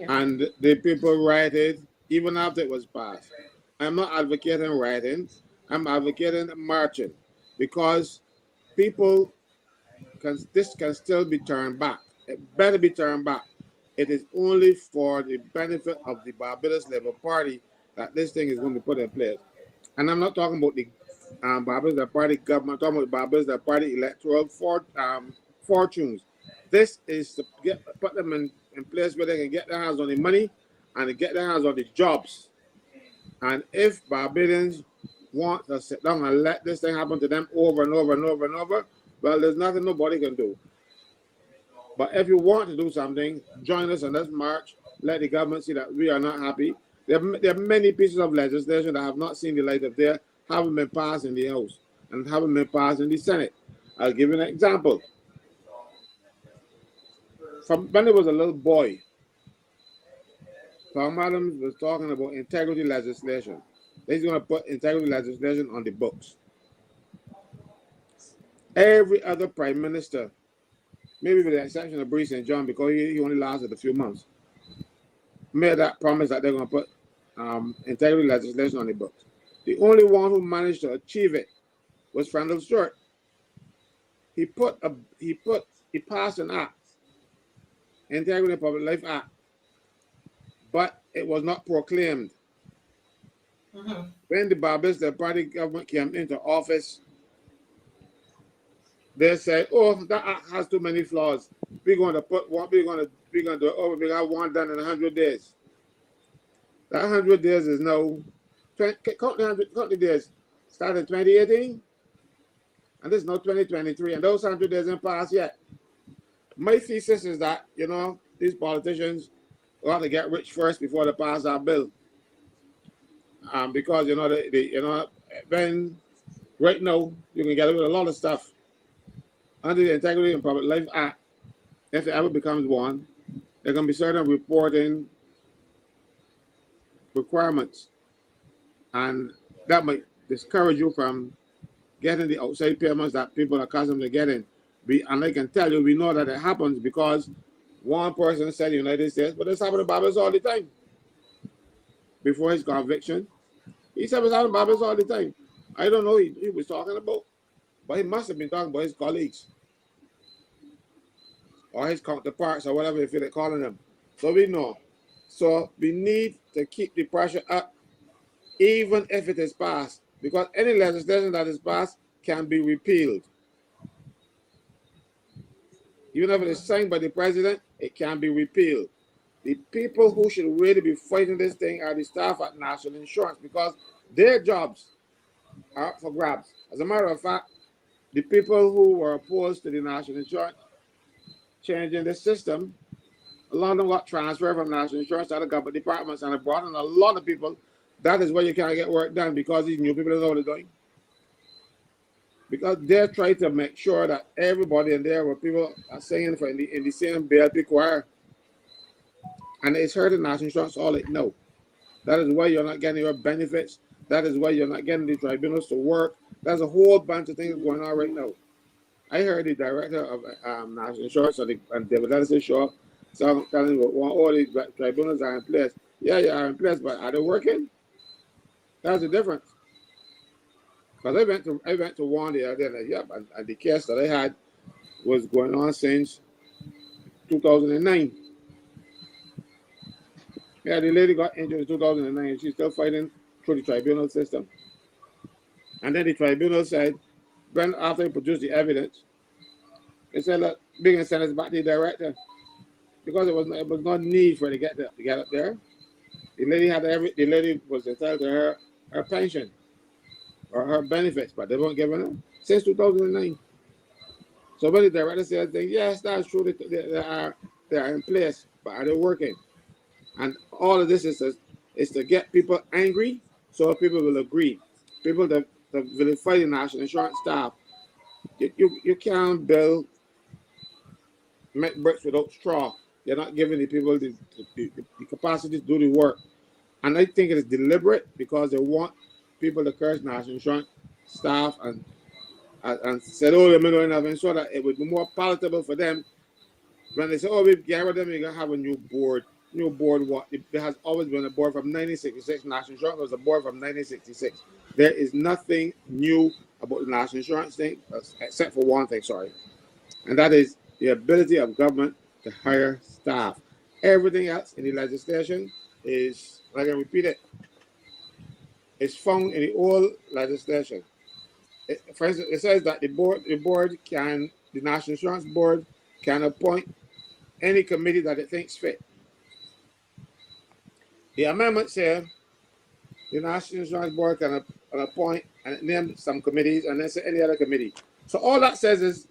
And the people rioted even after it was passed. I'm not advocating rioting. I'm advocating marching because people this can still be turned back. It better be turned back. It is only for the benefit of the Barbados Labour Party that this thing is going to be put in place. And I'm not talking about the Barbados Labour Party government. I'm talking about the Barbados Labour Party electoral fortunes. This is to put them in place where they can get their hands on the money and to get their hands on the jobs. And if Barbadians want to sit down and let this thing happen to them over and over and over and over, well, there's nothing nobody can do. But if you want to do something, join us on this march. Let the government see that we are not happy. There are many pieces of legislation that have not seen the light of day, haven't been passed in the House, and haven't been passed in the Senate. I'll give you an example. From when I was a little boy, Tom Adams was talking about integrity legislation. He's going to put integrity legislation on the books. Every other prime minister, maybe with the exception of Bruce St. John, because he only lasted a few months, made that promise that they're going to put integrity legislation on the books. The only one who managed to achieve it was Franklyn Stewart. He passed an act, Integrity Public Life Act, but it was not proclaimed. When the Barbados Labour Party government came into office, they said, "Oh, that act has too many flaws. We're going to put what we're going to do. Oh, we got one done in 100 days." That 100 days is now 20 days. Started in 2018, and this is now 2023, and those 100 days ain't passed yet. My thesis is that these politicians ought to get rich first before they pass our bill, because when right now you can get away with a lot of stuff. Under the Integrity and Public Life Act, if it ever becomes one, there can be certain reporting requirements, and that might discourage you from getting the outside payments that people are accustomed to getting. And I can tell you, we know that it happens because one person said the United States, but this happened to Barbados all the time. Before his conviction, he said it's happening to Barbados all the time. I don't know what he was talking about, but he must have been talking about his colleagues or his counterparts or whatever you feel like calling them. So we know. So we need to keep the pressure up, even if it is passed, because any legislation that is passed can be repealed. Even if it is signed by the president, it can be repealed. The people who should really be fighting this thing are the staff at National Insurance, because their jobs are up for grabs. As a matter of fact, the people who were opposed to the National Insurance changing the system, a lot of them got transferred from National Insurance to other government departments, and it brought in a lot of people. That is why you can't get work done, because these new people don't know what they're doing. Because they're trying to make sure that everybody in there, what people are saying for in the same BLP choir, and it's hurting National Insurance all it know. That is why you're not getting your benefits. That is why you're not getting the tribunals to work. There's a whole bunch of things going on right now. I heard the director of National Insurance on David Ellis's show telling me all these tribunals are in place. Yeah, they are in place, but are they working? That's the difference. Because I went to one the other day, and the case that I had was going on since 2009. Yeah, the lady got injured in 2009. She's still fighting through the tribunal system. And then the tribunal said, when after they produced the evidence, they said, look, we can send us back to the director, because it was no need for her to get up there. The lady was entitled to her pension or her benefits, but they weren't giving her since 2009. So when the director said, yes, that's true, they are in place, but are they working? And all of this is to get people angry, so people will agree. People that will fight the National Insurance staff. You can't build bricks without straw. You're not giving the people the capacity to do the work. And I think it is deliberate, because they want people to curse National Insurance staff and said, oh, they're not enough, so that it would be more palatable for them. When they say, oh, we get rid of them, you're going to have a new board. new board. There has always been a board from 1966. National Insurance was a board from 1966. There is nothing new about the national insurance thing, except for one thing, sorry, and that is the ability of government to hire staff. Everything else in the legislation is, like I repeat it, is found in the old legislation. For instance, it says that the National Insurance Board can appoint any committee that it thinks fit. The amendment says the National Insurance Board can appoint and name some committees and then say any other committee. So all that says is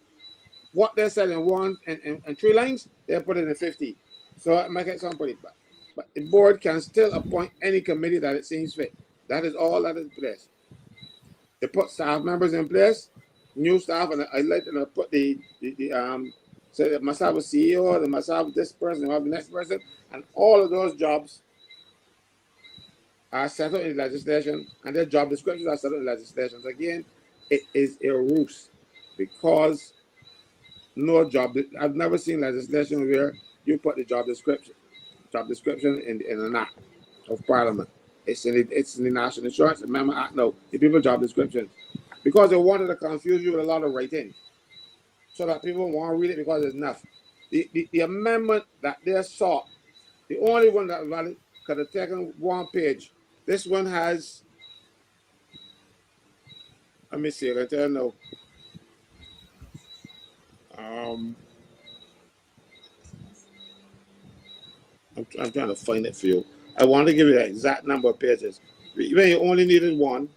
what they said in one and 3 lines, they put it in 50. So it makes it sound pretty bad. But the board can still appoint any committee that it seems fit. That is all that is in place. They put staff members in place, new staff, and I like to put so they must have a CEO, they must have this person, they must have the next person, and all of those jobs are set out in legislation, and their job descriptions are set out in legislation. Again, it is a ruse because no job. I've never seen legislation where you put the job description in an act of Parliament. It's in the National Insurance Amendment Act. No, the people job descriptions, because they wanted to confuse you with a lot of writing, so that people won't read it because it's enough. The amendment that they sought, the only one that valid could have taken 1 page. This one has, let me see, I tell you now. I'm trying to find it for you. I want to give you the exact number of pages. Even you only needed 1,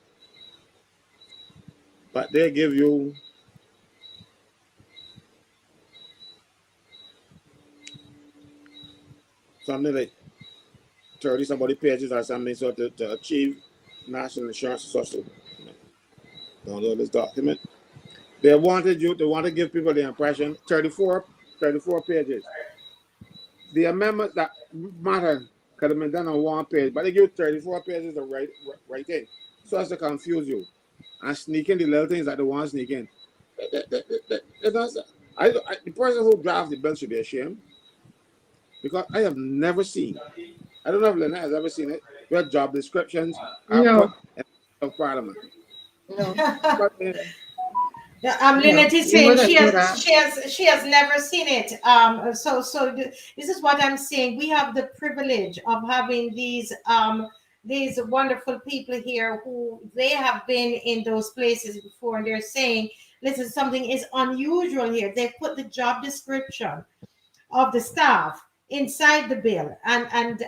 but they give you something like 30 somebody pages or something, so to achieve national insurance social. Download this document. They want to give people the impression 34 pages. The amendment that matter could have been done on 1 page, but they give 34 pages of writing, so as to confuse you and sneak in the little things that they want to sneak in. The person who drafted the bill should be ashamed, because I have never seen, I don't know if Lynette has ever seen it, where job descriptions are put in Parliament. No. Lynette is saying she has never seen it. So this is what I'm saying. We have the privilege of having these wonderful people here who they have been in those places before, and they're saying, listen, something is unusual here. They put the job description of the staff inside the bill, and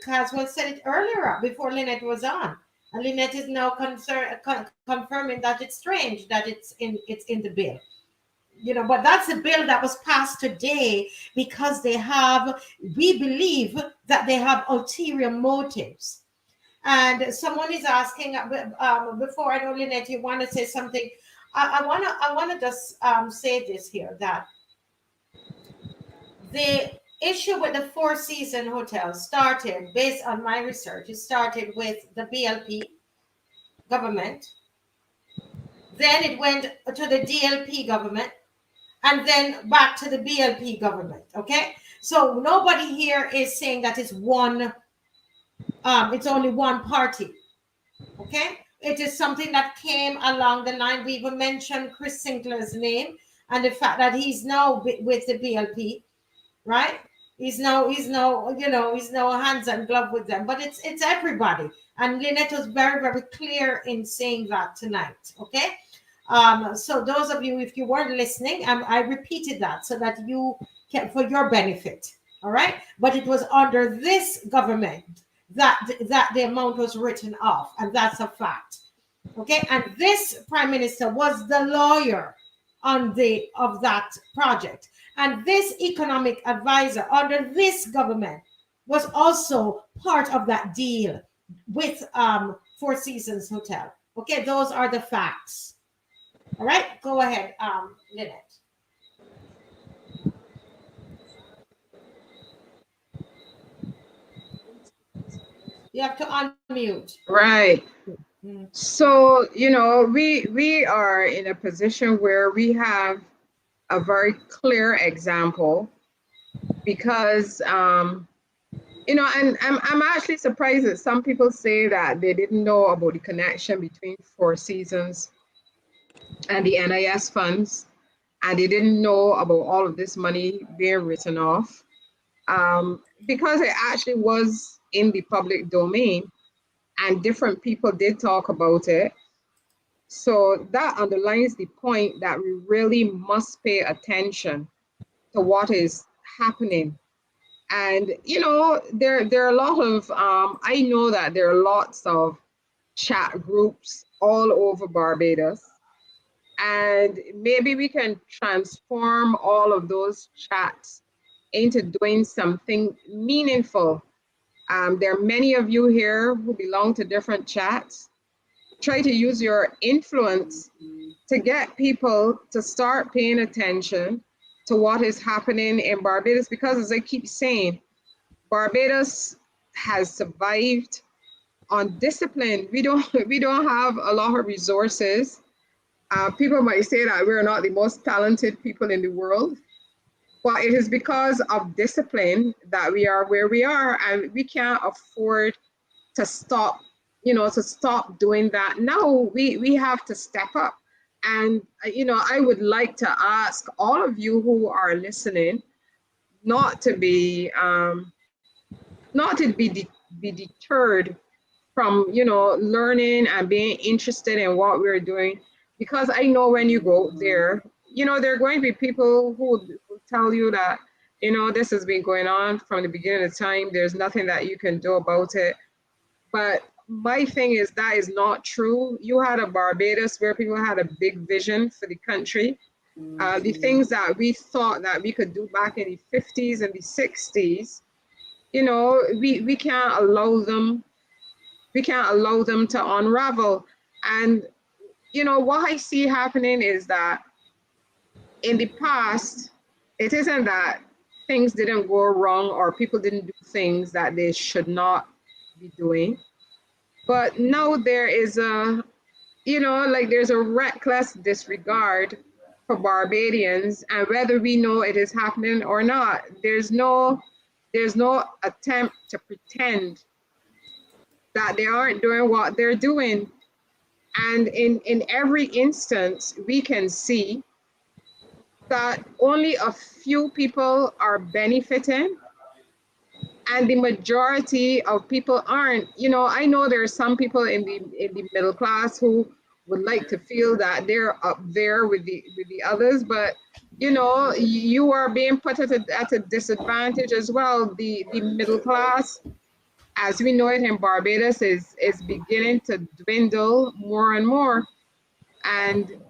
Caswell said it earlier before Lynette was on. And Lynette is now confirming that it's strange that it's in the bill. But that's a bill that was passed today because we believe that they have ulterior motives. And someone is asking, before I know, Lynette, you want to say something. I want to just say this here, that the issue with the Four Seasons Hotel started, based on my research, it started with the BLP government. Then it went to the DLP government, and then back to the BLP government. Okay, so nobody here is saying that it's one. It's only one party. Okay, it is something that came along the line. We even mentioned Chris Sinclair's name and the fact that he's now with the BLP, right? He's no hands and glove with them, but it's everybody. And Lynette was very, very clear in saying that tonight. Okay. So those of you, if you weren't listening, I repeated that so that you can, for your benefit. All right. But it was under this government that the amount was written off, and that's a fact. Okay. And this prime minister was the lawyer of that project. And this economic advisor under this government was also part of that deal with Four Seasons Hotel. Okay, those are the facts. All right, go ahead, Lynette. You have to unmute. Right. So, we are in a position where we have a very clear example, because And I'm actually surprised that some people say that they didn't know about the connection between Four Seasons and the NIS funds, and they didn't know about all of this money being written off, because it actually was in the public domain, and different people did talk about it. So that underlines the point that we really must pay attention to what is happening. And there are a lot of I know that there are lots of chat groups all over Barbados, and maybe we can transform all of those chats into doing something meaningful. There are many of you here who belong to different chats. Try to use your influence to get people to start paying attention to what is happening in Barbados, because as I keep saying, Barbados has survived on discipline. We don't have a lot of resources. People might say that we're not the most talented people in the world, but it is because of discipline that we are where we are, and we can't afford to stop, to stop doing that. No, we have to step up. And I would like to ask all of you who are listening not to be be deterred from learning and being interested in what we're doing, because I know when you go there, there are going to be people who will tell you that this has been going on from the beginning of time, there's nothing that you can do about it. But my thing is that is not true. You had a Barbados where people had a big vision for the country. The things that we thought that we could do back in the 50s and the 60s, we can't allow them. We can't allow them to unravel. And what I see happening is that in the past, it isn't that things didn't go wrong or people didn't do things that they should not be doing. But now there is there's a reckless disregard for Barbadians, and whether we know it is happening or not, there's no attempt to pretend that they aren't doing what they're doing. And in every instance, we can see that only a few people are benefiting and the majority of people aren't. I know there are some people in the middle class who would like to feel that they're up there with the others, but you are being put at a disadvantage as well. The middle class, as we know it in Barbados, is beginning to dwindle more and more. And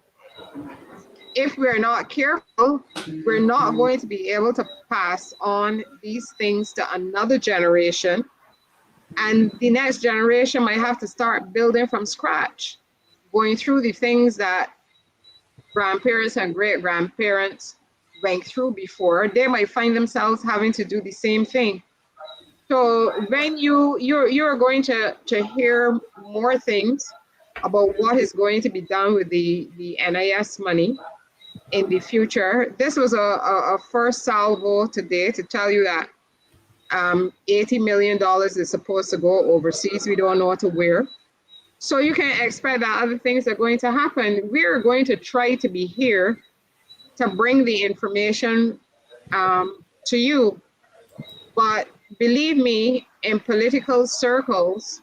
if we're not careful, we're not going to be able to pass on these things to another generation. And the next generation might have to start building from scratch, going through the things that grandparents and great grandparents went through before. They might find themselves having to do the same thing. So when you're going to hear more things about what is going to be done with the NIS money in the future. This was a first salvo today to tell you that $80 million is supposed to go overseas. We don't know to where. So you can expect that other things are going to happen. We're going to try to be here to bring the information to you. But believe me, in political circles,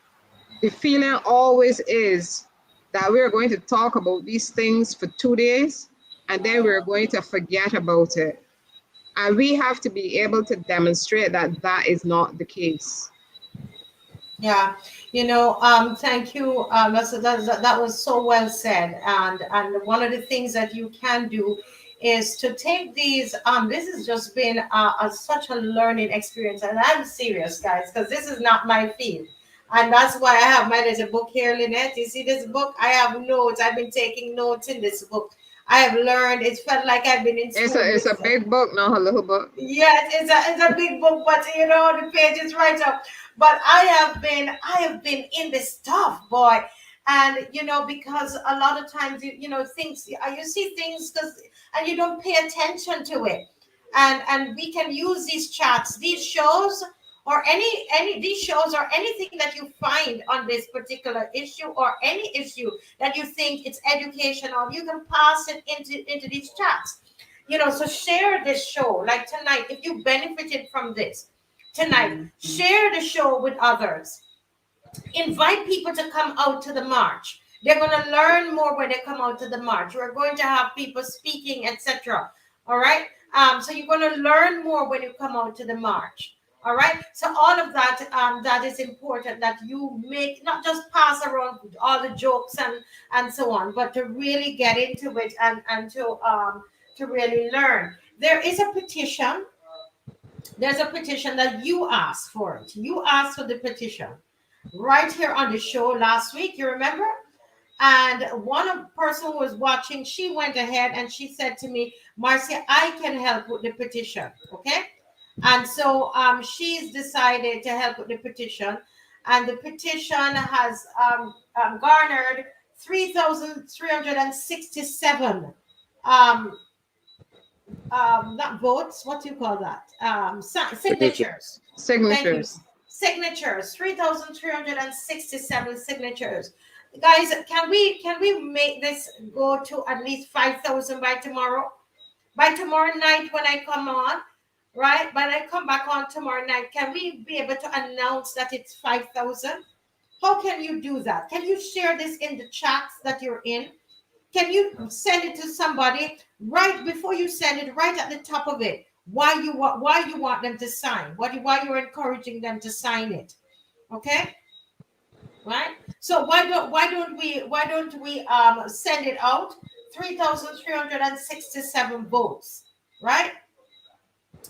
the feeling always is that we're going to talk about these things for 2 days and then we're going to forget about it. And we have to be able to demonstrate that that is not the case. Yeah, thank you. That was so well said. And one of the things that you can do is to take these. This has just been such a learning experience, and I'm serious, guys, because this is not my field, and that's why I have mine as a book here, Lynette. You see this book? I have notes. I've been taking notes in this book. I have learned. It felt like I've been in school. It's a big book, not a little book. Yes, it's a big book, but the page is right up. But I have been in this stuff, boy, and because a lot of times things you see things and you don't pay attention to it, and we can use these chats, these shows. or any these shows or anything that you find on this particular issue or any issue that you think it's educational, you can pass it into these chats. So share this show. Like tonight, if you benefited from this tonight, share the show with others. Invite people to come out to the march. They're going to learn more when they come out to the march. We're going to have people speaking, etc. All right. So you're going to learn more when you come out to the march. All right. So all of that, that is important, that you make, not just pass around all the jokes and so on, but to really get into it and to really learn. There is a petition. There's a petition that you asked for it. You asked for the petition right here on the show last week, you remember? And one person who was watching, she went ahead and she said to me, Marcia, I can help with the petition, okay? And so she's decided to help with the petition, and the petition has garnered 3,367 not votes, what do you call that? Signatures. Signatures. Signatures, 3,367 signatures. Guys, can we make this go to at least 5,000 by tomorrow? By tomorrow night when I come on, right? When I come back on tomorrow night, can we be able to announce that it's 5,000? How can you do that? Can you share this in the chats that you're in? Can you send it to somebody right before you send it, right at the top of it? Why you want them to sign? Why you're encouraging them to sign it? Okay, right? So why don't we send it out? 3,367 votes, right?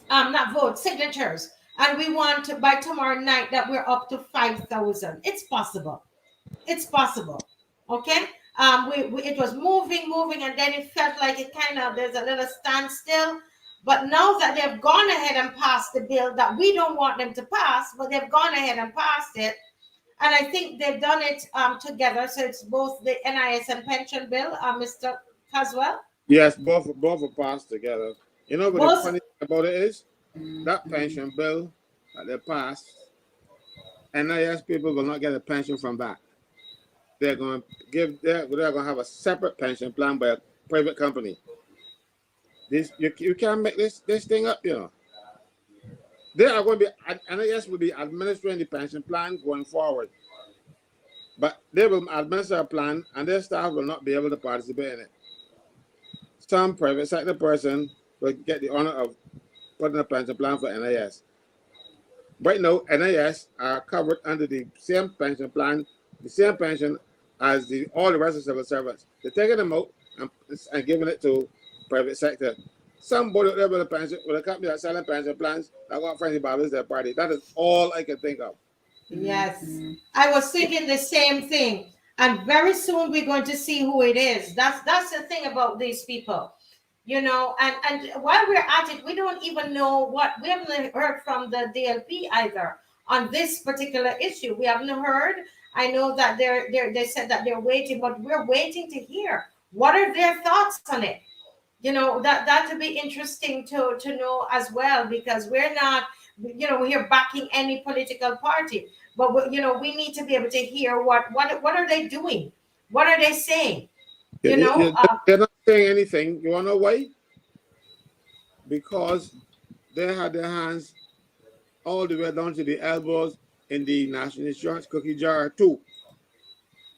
Not votes, signatures, and we want to, by tomorrow night, that we're up to 5,000. It's possible. It's possible. Okay. It was moving, and then it felt like it kind of, there's a little standstill. But now that they've gone ahead and passed the bill that we don't want them to pass, but they've gone ahead and passed it, and I think they've done it together. So it's both the NIS and pension bill, Mr. Caswell. Yes, both are passed together. You know what the funny thing about it is? That pension bill that they passed, NIS people will not get a pension from that. They're going to have a separate pension plan by a private company. You can't make this thing up, you know. They are going to be, NIS will be administering the pension plan going forward, but they will administer a plan, and their staff will not be able to participate in it. Some private sector person will get the honor of putting a pension plan for NIS. Right now, NIS are covered under the same pension plan, the same pension as all the rest of civil servants. They're taking them out and giving it to private sector. Somebody out there with a company that's selling pension plans that want friendly Barbados their party. That is all I can think of. Yes, I was thinking the same thing. And very soon we're going to see who it is. That's the thing about these people, you know. And while we're at it, we don't even know we haven't heard from the DLP either on this particular issue. We haven't heard. I know that they said that they're waiting, but we're waiting to hear what are their thoughts on it. You know, that would be interesting to know as well, because we're not, you know, we're backing any political party, but we need to be able to hear what are they doing, what are they saying, you know. They're not saying anything. You want to know why? Because they had their hands all the way down to the elbows in the national insurance cookie jar too,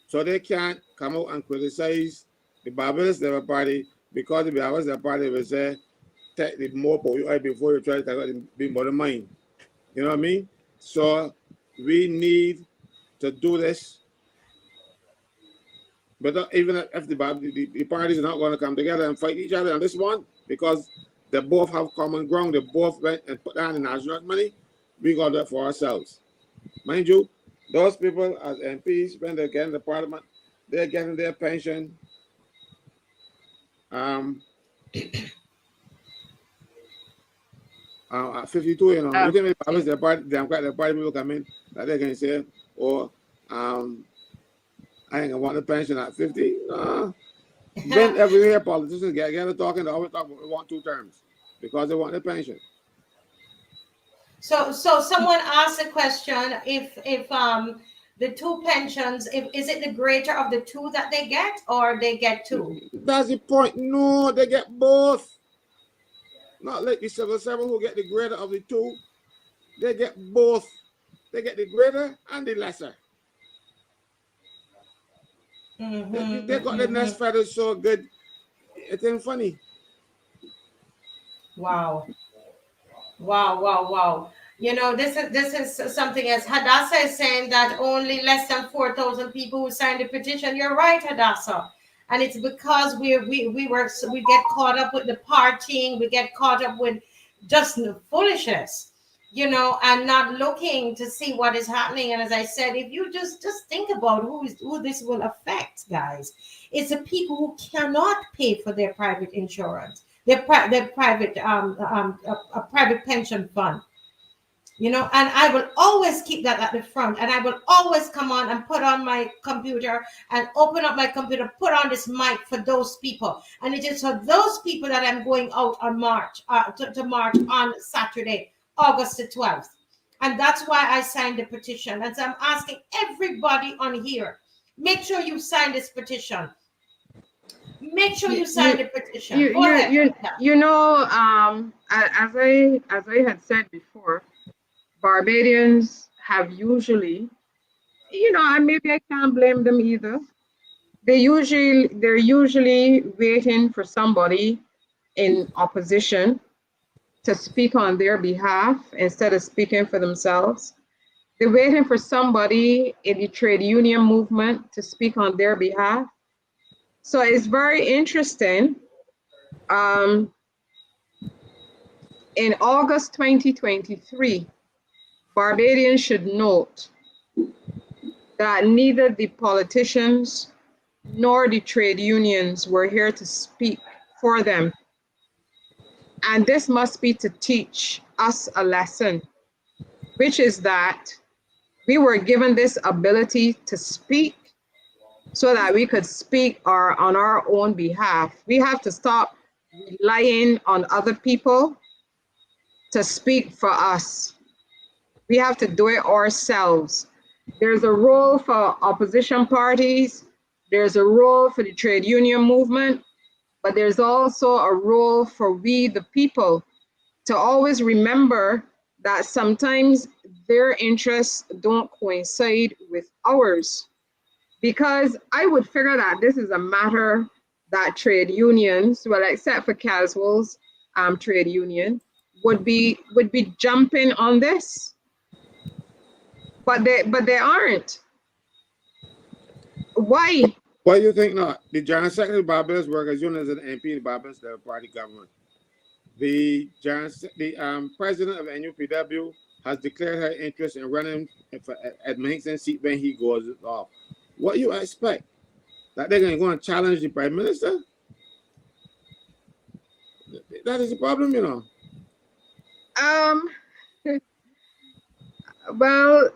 so they can't come out and criticize the Barbados Labour Party, because the Barbados Labour Party will say, take the more before you try to take out the more mine. You know what I mean? So we need to do this. But even if the parties are not going to come together and fight each other on this one, because they both have common ground, they both went and put down the national money, we got that for ourselves. Mind you, those people as MPs, when they get in the parliament, they're getting their pension. At 52, you know, you can make the party, Democratic Party people come in that they can say, oh, I ain't gonna want the pension at 50. Then every year politicians get talking, they always talk about 1-2 terms because they want the pension. So someone asked a question, if the two pensions, if is it the greater of the two that they get, or they get two? That's the point. No, they get both. Not like the civil servant who get the greater of the two. They get both. They get the greater and the lesser. They got the nest feathers so good. It ain't funny. Wow. Wow, wow, wow. You know, this is something else. Hadassah is saying that only less than 4,000 people who signed the petition. You're right, Hadassah. And it's because we get caught up with the partying, we get caught up with just foolishness, you know, and not looking to see what is happening. And as I said, if you just think about who this will affect, guys, it's the people who cannot pay for their private insurance, their private a private pension fund, you know. And I will always keep that at the front, and I will always come on and put on my computer and open up my computer, put on this mic for those people. And it is for those people that I'm going out on March to march on Saturday, August the 12th. And that's why I signed the petition. And so I'm asking everybody on here, make sure you sign this petition. Make sure you sign the petition. You know, as I had said before, Barbadians have usually, you know, and maybe I can't blame them either. They're usually waiting for somebody in opposition to speak on their behalf instead of speaking for themselves. They're waiting for somebody in the trade union movement to speak on their behalf. So it's very interesting. In August 2023, Barbadians should note that neither the politicians nor the trade unions were here to speak for them. And this must be to teach us a lesson, which is that we were given this ability to speak so that we could speak on our own behalf. We have to stop relying on other people to speak for us. We have to do it ourselves. There's a role for opposition parties. There's a role for the trade union movement, but there's also a role for we, the people, to always remember that sometimes their interests don't coincide with ours. Because I would figure that this is a matter that trade unions, well, except for Caswell's trade union, would be jumping on this. But they aren't. Why? Why do you think not? The General Secretary of Barbados Workers Union is an MP in Barbados Labour Party government. The president of NUPW has declared her interest in running for Edmonton seat when he goes off. What do you expect? That they're going to go and challenge the Prime Minister? That is the problem, you know. Well,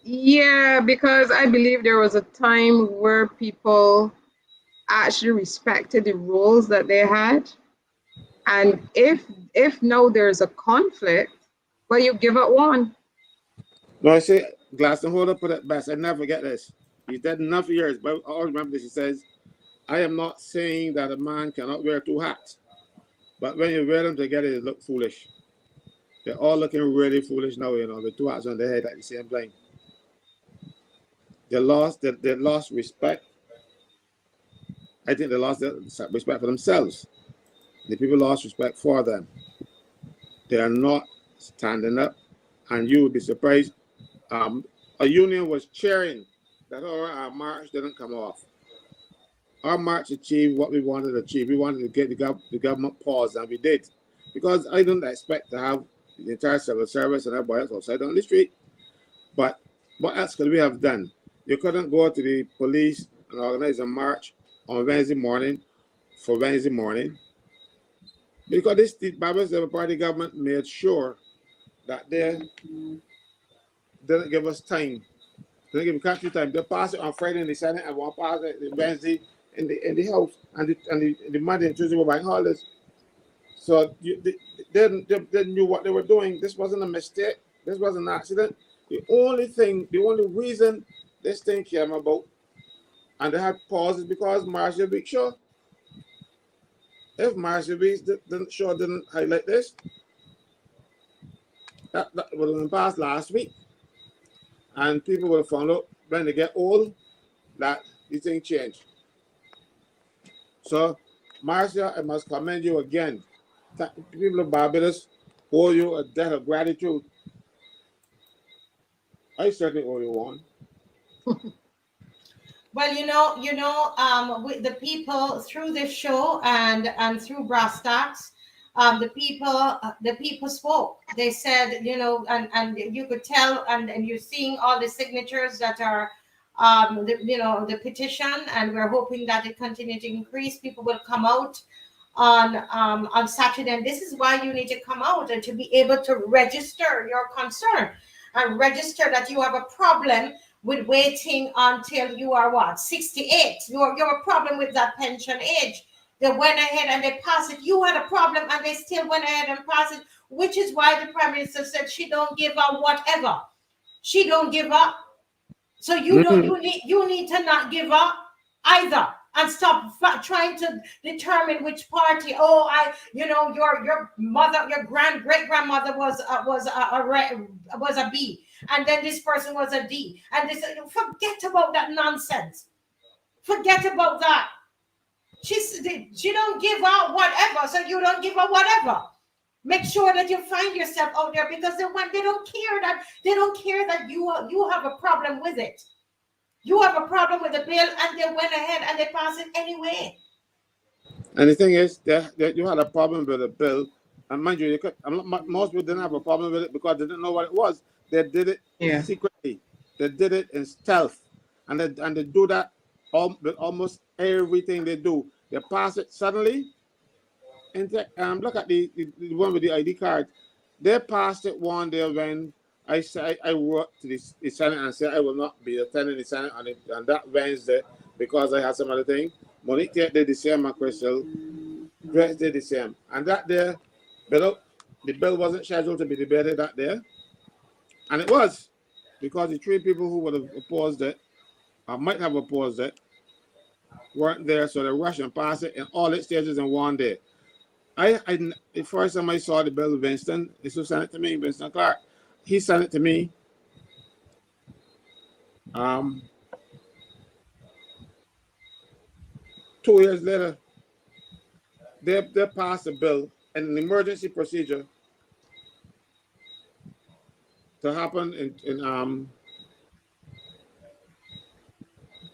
yeah, because I believe there was a time where people actually respected the roles that they had. And if now there's a conflict, well, you give up one. No, I say Glaston Holder put it best. I never forget this. He's dead enough years, but I always remember this. He says, I am not saying that a man cannot wear two hats, but when you wear them together, they look foolish. They're all looking really foolish now, you know, with two hats on their head at the same time. They lost respect. I think they lost their respect for themselves. The people lost respect for them. They are not standing up, and you would be surprised. A union was cheering that our march didn't come off. Our march achieved what we wanted to achieve. We wanted to get the government paused, and we did. Because I didn't expect to have the entire civil service and everybody else outside on the street. But what else could we have done? You couldn't go to the police and organize a march on Wednesday morning for Wednesday morning. Because the Barbados Labour Party government made sure that they didn't give us time. They didn't give the country time. They passed it on Friday in the Senate and one passed it Wednesday in the House, and the Monday and Tuesday were bank holidays. So they knew what they were doing. This wasn't a mistake. This was an accident. The only reason this thing came about and they had pause is because Marshall Week show. If Marshall Week didn't highlight this, that would have been passed last week. And people would have found out when they get old that the thing changed. So, Marcia, I must commend you again. People of Barbados owe you a debt of gratitude. I certainly owe you one. Well, with the people through this show and through Brass Stacks, the people spoke. They said, and you could tell, and you're seeing all the signatures that are, the petition, and we're hoping that it continue to increase. People will come out on Saturday, and this is why you need to come out and to be able to register your concern and register that you have a problem with waiting until you are what, 68. You have a problem with that pension age. They went ahead and they passed it. You had a problem and they still went ahead and passed it, which is why the Prime Minister said she don't give up whatever. She don't give up. So you need to not give up either, and stop trying to determine which party. Oh, your mother, your great grandmother was a B, and then this person was a D, and this. Forget about that nonsense. Forget about that. She don't give out whatever, so you don't give out whatever. Make sure that you find yourself out there, because they don't care that you have a problem with it. You have a problem with the bill, and they went ahead and they passed it anyway. And the thing is that you had a problem with the bill, and mind you, most people didn't have a problem with it because they didn't know what it was. They did it secretly. They did it in stealth, and they do that with almost everything they do. They pass it suddenly. And look at the one with the ID card. They passed it one day when I wrote to the Senate and said I will not be attending the Senate on that Wednesday because I had some other thing. Monique did the same, and Crystal Grace did the same. And that day, the bill wasn't scheduled to be debated that day. And it was, because the three people who would have opposed it, or might have opposed it, weren't there, so they rushed and passed it in all its stages in one day. The first time I saw the bill, Winston, this was sent it to me, Winston Clark. He sent it to me. 2 years later, they passed a bill and an emergency procedure to happen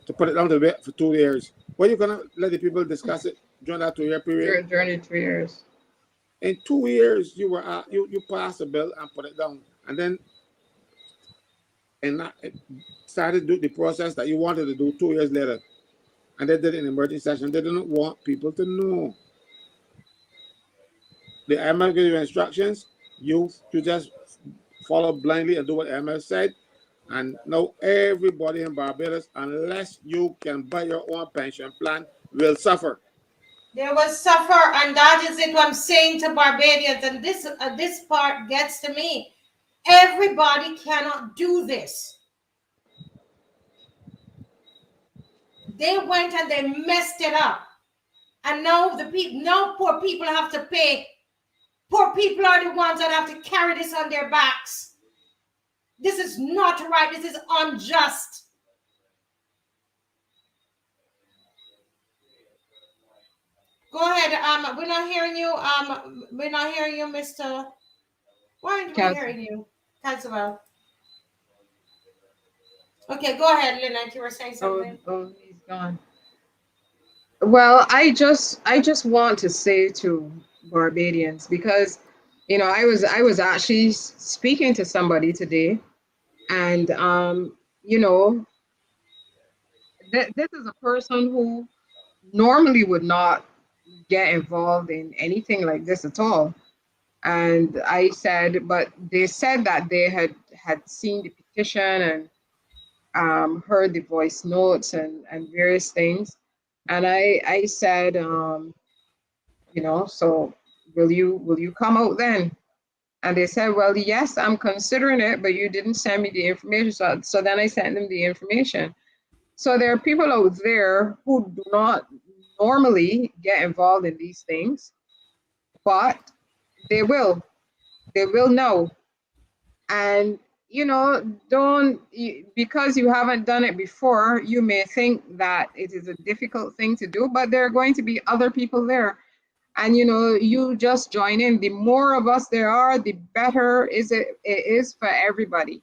to put it down to wait for 2 years. Were you gonna let the people discuss it during that 2 year period? During 2 years. In 2 years, you passed a bill and put it down, and then it started to do the process that you wanted to do 2 years later, and they did an emergency session. They didn't want people to know. The IMF gave you instructions. You just follow blindly and do what IMF said. And now everybody in Barbados, unless you can buy your own pension plan, will suffer. They will suffer, and that is it. I'm saying to Barbadians, and this part gets to me. Everybody cannot do this. They went and they messed it up, and now poor people have to pay. Poor people are the ones that have to carry this on their backs. This is not right. This is unjust. Go ahead. We're not hearing you. We're not hearing you, Mr. Why aren't we hearing you, Caswell? Okay, go ahead, Lynette. You were saying something. Oh, he's gone. Well, I just want to say to Barbadians, because I was actually speaking to somebody today, and this is a person who normally would not get involved in anything like this at all. And I said, but they said that they had seen the petition and heard the voice notes and various things. And I said, so will you come out then? And they said, well, yes, I'm considering it, but you didn't send me the information. So then I sent them the information. So there are people out there who do not normally get involved in these things, but they will know. And don't, because you haven't done it before, you may think that it is a difficult thing to do, but there are going to be other people there. And you just join in. The more of us there are, the better it is for everybody.